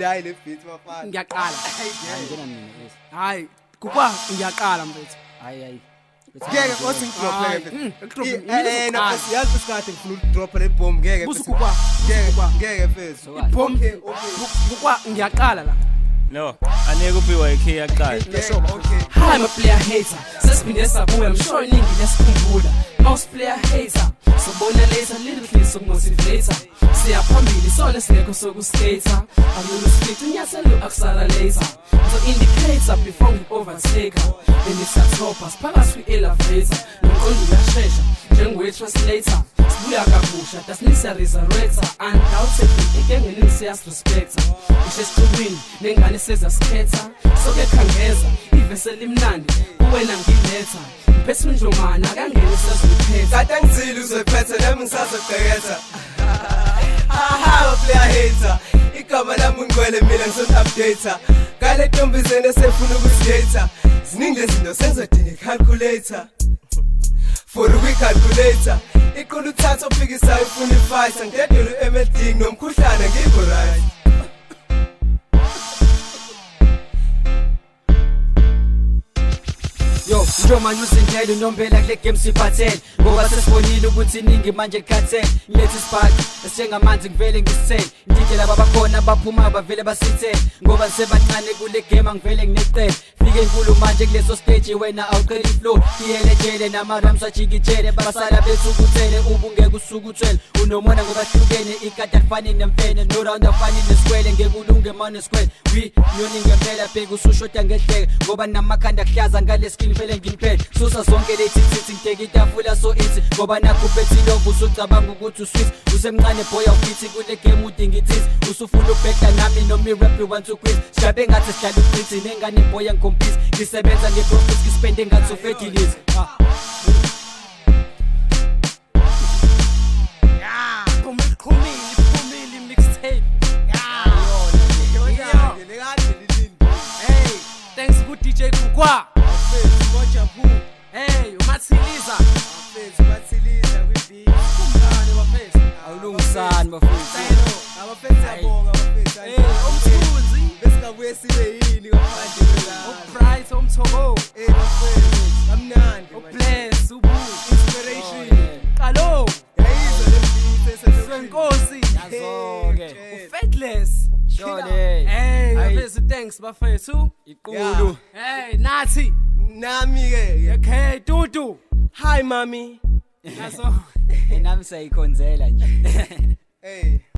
Hayi le beat bafana. Ngiyaqala. Ngena mina bese. Hayi, kuba ngiyaqala mfethu. Hayi. Ngeke othi ngidrop Ngeke yazi isikhathi ngifuna ukudrop le bomb ngeke busu kuba. ngeke mfethu. Bomb. Kuba ngiyaqala la. No, aneke uphiwa IK yaqala. Okay. Hi, I'm a player hater. Sesiphinde sabuya, I'm sure iningi lesikhumbula. Mouse player hater. Sobona later, little please sokumotivator. Siya phambili, sona singekho sokuskater. Awulu split, unyaselo akusala later. So indicator before we overtake her. Then it's a topper, phakathi kwi-elevator. Nomqondo uyashesha, njengowe-translator. Sibuya kabusha, dasinisa resurrector. Undoubtedly, igengeni siyasrespecta. Ishe siqubini, nengane sezasikhetha. Soke khangeza, iveseli mnandi, kuwena ngiletha. Mphethe unjomana, akangeni seziphetha. Kade ngizile uzophetha nami ngisazogqeketha. Aha, player hater. Igama lami ngigcwele mina ngisona-updater. Kale ntombazane esefuna ukusidata. Ziningi lezinto sengizodinga i-calculator. For we-calculator. Iqula uthatha ophikisayo ufuna i-fighter. Ngidedela u-MLD nomkhuhlane ngikho right. Yo, njomanje usindlela unombela kule game siphathele ngoba sesibonile ukuthi iningi manje likhathele lethe isibhaki esingamanzi ngivele ngisithele ndike laba bakhona baphuma bavele basithele ngoba sebancane kule game angivele nginecele fike inkulu manje kuleso stage wena awuqheli flow iyelejele nama-rams ajikijele basala bethukuthele ubungeke usukuthwele unomona ngoba hlukene ikati alifani nemfene no-round afani nesikwele ngeke ulunge ma nesikwele nyoni ngempela bheka usushoda ngehleke ngoba namakhanda kuhlaza ngale skin vele ngimphethe susa zonke lethithithi ngiteka itafula so ithi ngoba nakho uphethilove usucabanga ukuthi usweet usemncane boy awufithi kule game udinga ithithi usufuna ukubhekla nami noma i-rap want to quit sijabe ngathi sidlala uprithi nengane boy angikompisi ngisebenza nge-profit ngispende ngathi ufethilisi Phumile mixtape. Hey, thanks ku DJ Kukwa. Hey, umathiliza. Kumngane bafethu. awulungisani bafethu Hey, umthunzi. Besingabuye sibe yini ngaphandle la. Bright omthoko. Kamnandi. Bless ubu. Inspiration. Kalo. Yayizwa le beat Senkosi. Yazo-ke. Faithless. Shone Hey, Ayi. bafethu thanks bafethu. iqulu Hey, nathi. Nami ke. Okay, Dudu. Hi mommy. Yazo. nami sayikhonzela nje Hey.